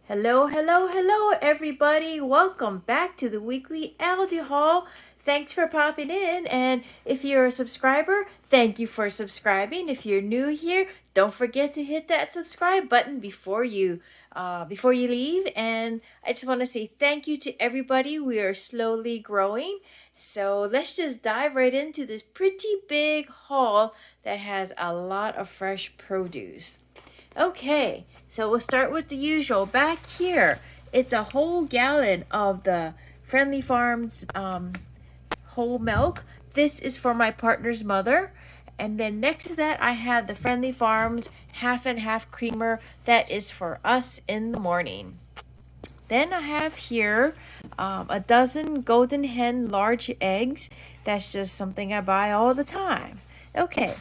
Hello, hello, hello, everybody. Welcome back to the weekly ALDI haul. Thanks for popping in. And if you're a subscriber, thank you for subscribing. If you're new here, don't forget to hit that subscribe button before you leave. And I just want to say thank you to everybody. We are slowly growing. So let's just dive right into this pretty big haul that has a lot of fresh produce. Okay, so we'll start with the usual. Back here, it's a whole gallon of the Friendly Farms whole milk. This is for my partner's mother. And then next to that, I have the Friendly Farms half and half creamer. That is for us in the morning. Then I have here a dozen Golden Hen large eggs. That's just something I buy all the time. Okay,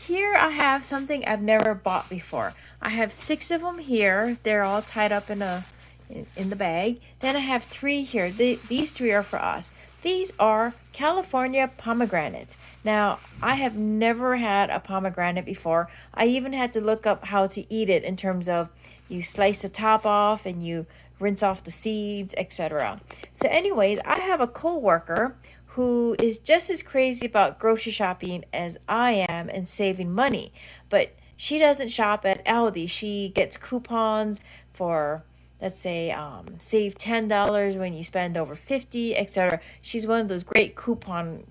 here I have something I've never bought before. I have 6 of them here. They're all tied up in the bag. Then I have 3 here. These 3 are for us. These are California pomegranates. Now, I have never had a pomegranate before. I even had to look up how to eat it in terms of you slice the top off and you rinse off the seeds, etc. So anyways, I have a coworker who is just as crazy about grocery shopping as I am and saving money. But she doesn't shop at ALDI. She gets coupons for, let's say, save $10 when you spend over 50, etc. She's one of those great coupon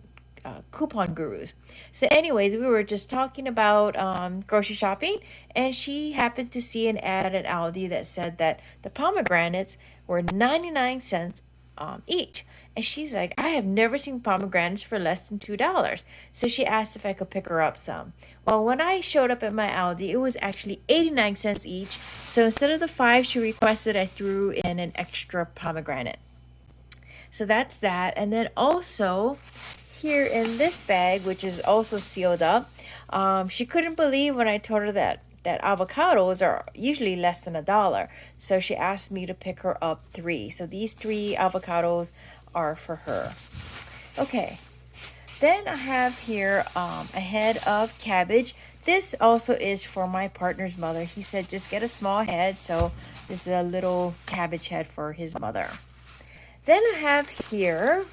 gurus. So anyways, we were just talking about grocery shopping, and she happened to see an ad at Aldi that said that the pomegranates were 99 cents each. And she's like, I have never seen pomegranates for less than $2. So she asked if I could pick her up some. Well, when I showed up at my Aldi, it was actually 89 cents each. So instead of the 5 she requested, I threw in an extra pomegranate. So that's that. And then also here in this bag, which is also sealed up, she couldn't believe when I told her that avocados are usually less than $1. So she asked me to pick her up 3. So these 3 avocados are for her. Okay. Then I have here a head of cabbage. This also is for my partner's mother. He said just get a small head. So this is a little cabbage head for his mother. Then I have here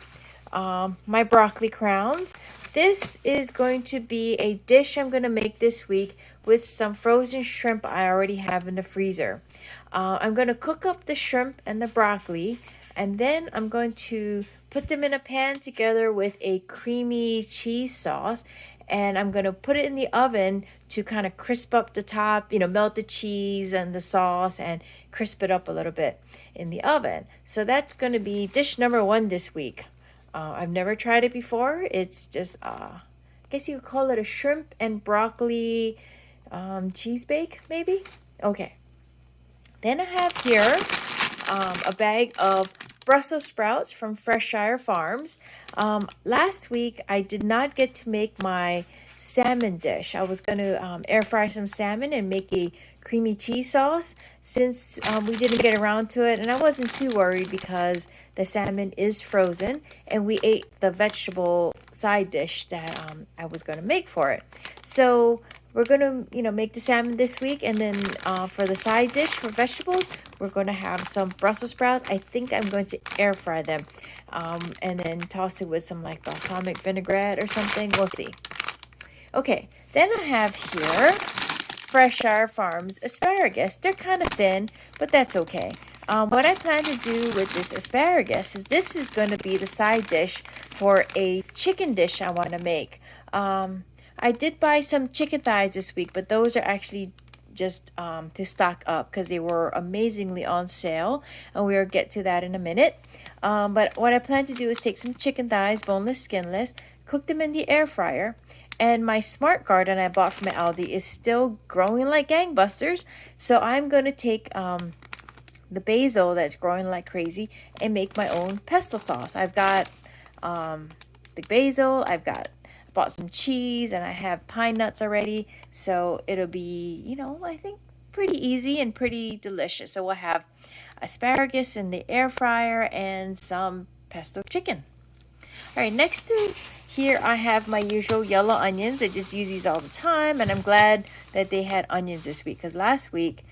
my broccoli crowns. This is going to be a dish I'm going to make this week with some frozen shrimp I already have in the freezer. I'm going to cook up the shrimp and the broccoli, and then I'm going to put them in a pan together with a creamy cheese sauce, and I'm going to put it in the oven to kind of crisp up the top, melt the cheese and the sauce and crisp it up a little bit in the oven. So that's going to be dish number 1 this week. I've never tried it before. It's just, I guess you could call it a shrimp and broccoli cheese bake, maybe? Okay. Then I have here a bag of Brussels sprouts from Freshshire Farms. Last week, I did not get to make my salmon dish. I was going to air fry some salmon and make a creamy cheese sauce since we didn't get around to it. And I wasn't too worried because the salmon is frozen and we ate the vegetable side dish that I was going to make for it. So we're going to, make the salmon this week. And then for the side dish for vegetables, we're going to have some Brussels sprouts. I think I'm going to air fry them and then toss it with some like balsamic vinaigrette or something. We'll see. Okay, then I have here Freshshire Farms asparagus. They're kind of thin, but that's okay. What I plan to do with this asparagus is this is going to be the side dish for a chicken dish I want to make. I did buy some chicken thighs this week, but those are actually just to stock up because they were amazingly on sale, and we'll get to that in a minute. But what I plan to do is take some chicken thighs, boneless, skinless, cook them in the air fryer. And my smart garden I bought from Aldi is still growing like gangbusters. So I'm going to take the basil that's growing like crazy and make my own pesto sauce. I've got the basil, bought some cheese, and I have pine nuts already. So it'll be, I think pretty easy and pretty delicious. So we'll have asparagus in the air fryer and some pesto chicken. All right, next to here I have my usual yellow onions. I just use these all the time, and I'm glad that they had onions this week because last week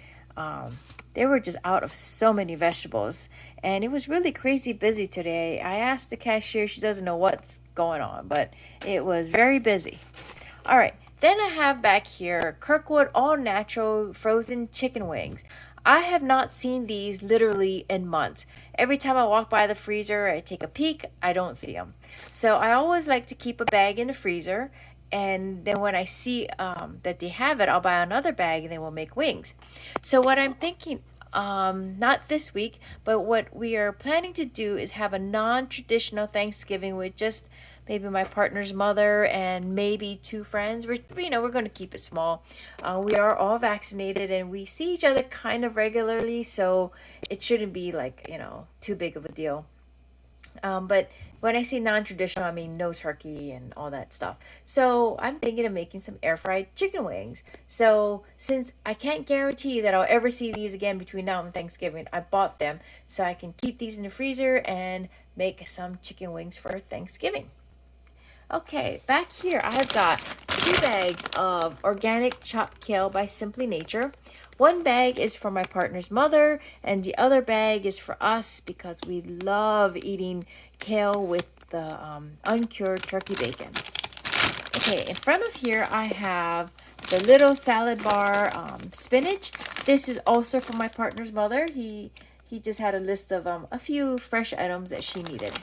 they were just out of so many vegetables. And it was really crazy busy today. I asked the cashier, she doesn't know what's going on, but it was very busy. All right, then I have back here Kirkwood all natural frozen chicken wings. I have not seen these literally in months. Every time I walk by the freezer, I take a peek, I don't see them. So I always like to keep a bag in the freezer, and then when I see that they have it, I'll buy another bag and then we'll make wings. So what I'm thinking, not this week, but what we are planning to do is have a non-traditional Thanksgiving with just maybe my partner's mother and maybe two friends. We're going to keep it small. We are all vaccinated and we see each other kind of regularly, so it shouldn't be like, too big of a deal. But when I say non-traditional, I mean no turkey and all that stuff. So I'm thinking of making some air fried chicken wings. So since I can't guarantee that I'll ever see these again between now and Thanksgiving, I bought them so I can keep these in the freezer and make some chicken wings for Thanksgiving. Okay, back here I've got 2 bags of organic chopped kale by Simply Nature. One bag is for my partner's mother, and the other bag is for us because we love eating kale with the uncured turkey bacon. Okay, in front of here I have the little salad bar spinach. This is also for my partner's mother. He just had a list of a few fresh items that she needed.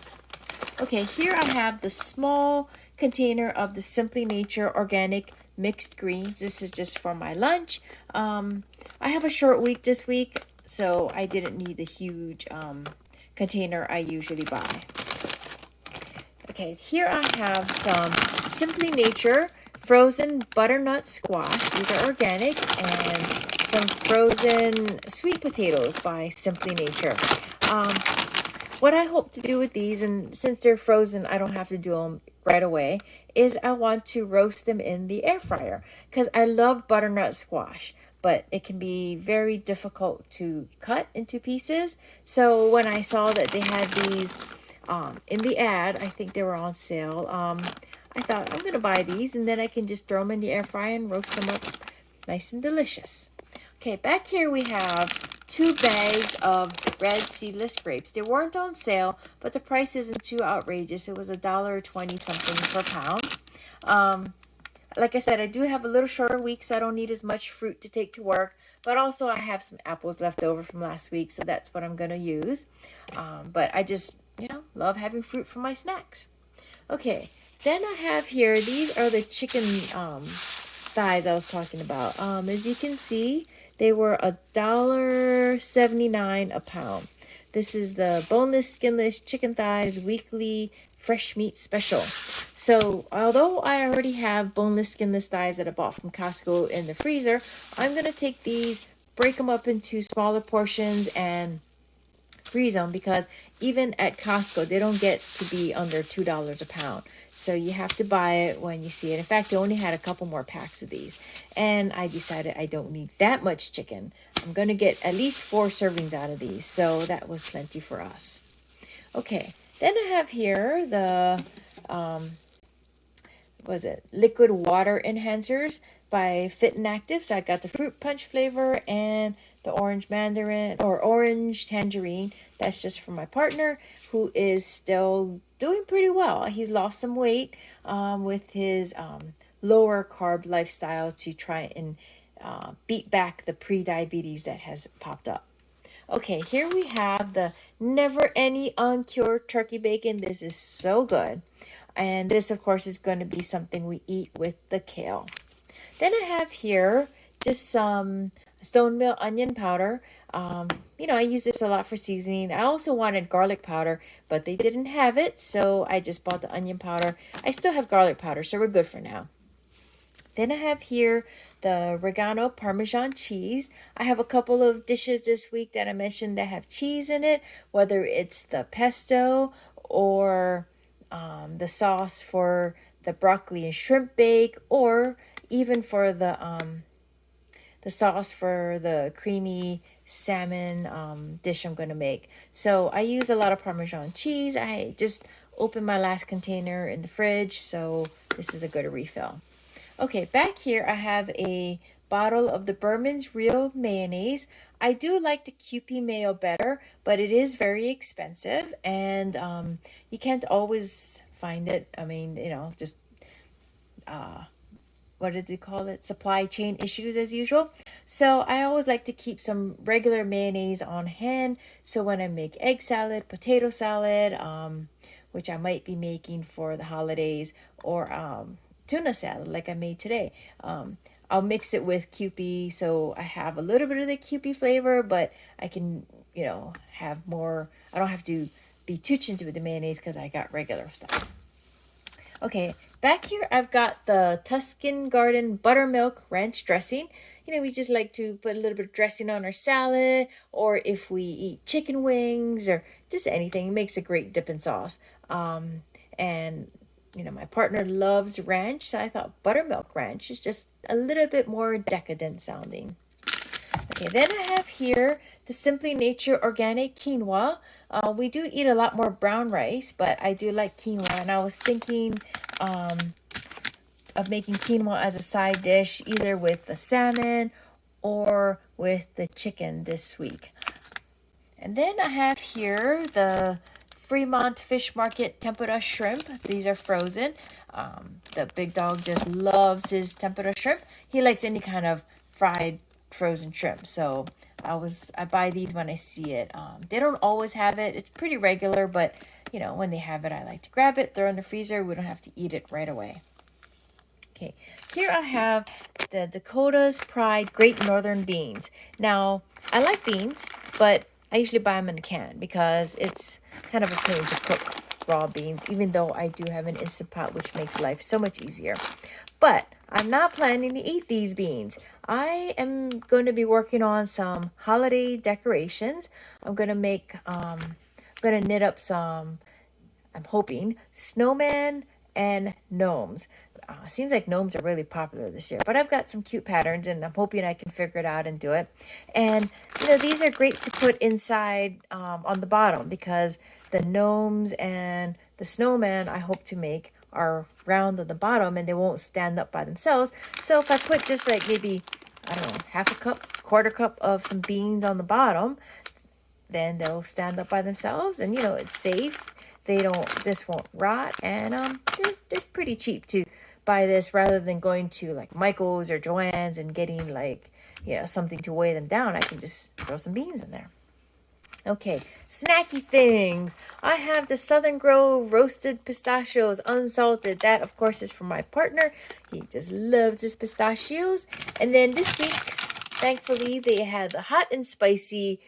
Okay, here I have the small container of the Simply Nature organic mixed greens. This is just for my lunch. I have a short week this week, so I didn't need the huge container I usually buy. Okay, here I have some Simply Nature frozen butternut squash. These are organic, and some frozen sweet potatoes by Simply Nature. What I hope to do with these, and since they're frozen, I don't have to do them right away, is I want to roast them in the air fryer because I love butternut squash, but it can be very difficult to cut into pieces. So when I saw that they had these in the ad, I think they were on sale, I thought I'm going to buy these and then I can just throw them in the air fryer and roast them up nice and delicious. Okay, back here we have 2 bags of red seedless grapes. They weren't on sale, but the price isn't too outrageous. It was $1.20 something per pound. Like I said, I do have a little shorter week, so I don't need as much fruit to take to work. But also I have some apples left over from last week, so that's what I'm going to use. But I just, love having fruit for my snacks. Okay, then I have here, these are the chicken thighs I was talking about. As you can see, they were $1.79 a pound. This is the boneless, skinless chicken thighs weekly fresh meat special. So although I already have boneless, skinless thighs that I bought from Costco in the freezer, I'm going to take these, break them up into smaller portions, and freeze them because even at Costco, they don't get to be under $2 a pound. So you have to buy it when you see it. In fact, I only had a couple more packs of these. And I decided I don't need that much chicken. I'm going to get at least 4 servings out of these. So that was plenty for us. Okay, then I have here the, liquid water enhancers by Fit and Active. So I got the fruit punch flavor and the orange mandarin or orange tangerine. That's just for my partner who is still doing pretty well. He's lost some weight with his lower carb lifestyle to try and beat back the pre-diabetes that has popped up. Okay, here we have the never any uncured turkey bacon. This is so good. And this, of course, is going to be something we eat with the kale. Then I have here just some stone meal onion powder. I use this a lot for seasoning. I also wanted garlic powder, but they didn't have it, so I just bought the onion powder. I still have garlic powder, so we're good for now. Then I have here the Regano Parmesan Cheese. I have a couple of dishes this week that I mentioned that have cheese in it, whether it's the pesto or the sauce for the broccoli and shrimp bake, or even for the sauce for the creamy salmon dish I'm going to make. So I use a lot of Parmesan cheese. I just opened my last container in the fridge, so this is a good refill. Okay, back here I have a bottle of the Berman's Real Mayonnaise. I do like the Kewpie mayo better, but it is very expensive, and you can't always find it. I mean, just what did they call it? Supply chain issues as usual. So I always like to keep some regular mayonnaise on hand. So when I make egg salad, potato salad, which I might be making for the holidays, or tuna salad like I made today, I'll mix it with Kewpie. So I have a little bit of the Kewpie flavor, but I can, have more. I don't have to be too chintzy with the mayonnaise because I got regular stuff. Okay, back here I've got the Tuscan Garden Buttermilk Ranch dressing. We just like to put a little bit of dressing on our salad, or if we eat chicken wings or just anything, it makes a great dipping sauce. And my partner loves ranch, so I thought buttermilk ranch is just a little bit more decadent sounding. Okay, then I have here the Simply Nature Organic Quinoa. We do eat a lot more brown rice, but I do like quinoa, and I was thinking of making quinoa as a side dish, either with the salmon or with the chicken this week. And then I have here the Fremont Fish Market Tempura Shrimp. These are frozen. The big dog just loves his tempura shrimp. He likes any kind of fried frozen shrimp. So I buy these when I see it. They don't always have it. It's pretty regular, but when they have it, I like to grab it, throw it in the freezer. We don't have to eat it right away. Okay, here I have the Dakota's Pride Great Northern Beans. Now, I like beans, but I usually buy them in a can because it's kind of a pain to cook raw beans, even though I do have an Instant Pot, which makes life so much easier. But I'm not planning to eat these beans. I am going to be working on some holiday decorations. I'm going to knit up some, I'm hoping, snowman and gnomes. Seems like gnomes are really popular this year, but I've got some cute patterns and I'm hoping I can figure it out and do it. And these are great to put inside on the bottom, because the gnomes and the snowman I hope to make are round on the bottom and they won't stand up by themselves. So if I put just like maybe, I don't know, half a cup, quarter cup of some beans on the bottom, then they'll stand up by themselves, and it's safe. This won't rot, and they're pretty cheap to buy this, rather than going to like Michael's or Joann's and getting like something to weigh them down. I can just throw some beans in there. Okay, snacky things. I have the Southern Grow roasted pistachios, unsalted. That, of course, is for my partner. He just loves his pistachios. And then this week, thankfully, they had the hot and spicy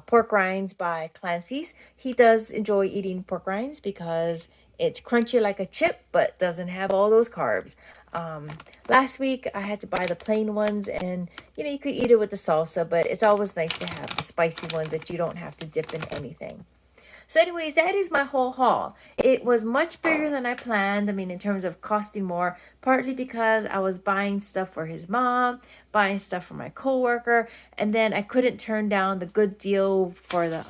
pork rinds by Clancys. He does enjoy eating pork rinds because it's crunchy like a chip, but doesn't have all those carbs. Last week, I had to buy the plain ones, and you could eat it with the salsa, but it's always nice to have the spicy ones that you don't have to dip in anything. So anyways, that is my whole haul. It was much bigger than I planned. I mean, in terms of costing more, partly because I was buying stuff for his mom, buying stuff for my coworker, and then I couldn't turn down the good deal for the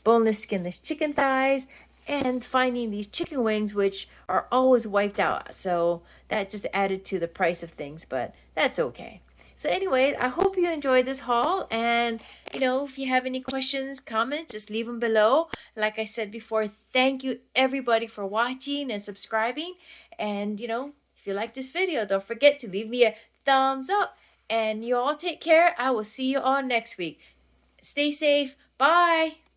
boneless, skinless chicken thighs, and finding these chicken wings, which are always wiped out. So that just added to the price of things, but that's okay. So anyway, I hope you enjoyed this haul, and if you have any questions, comments, just leave them below. Like I said before, thank you everybody for watching and subscribing. And if you like this video, don't forget to leave me a thumbs up. And you all take care. I will see you all next week. Stay safe. Bye.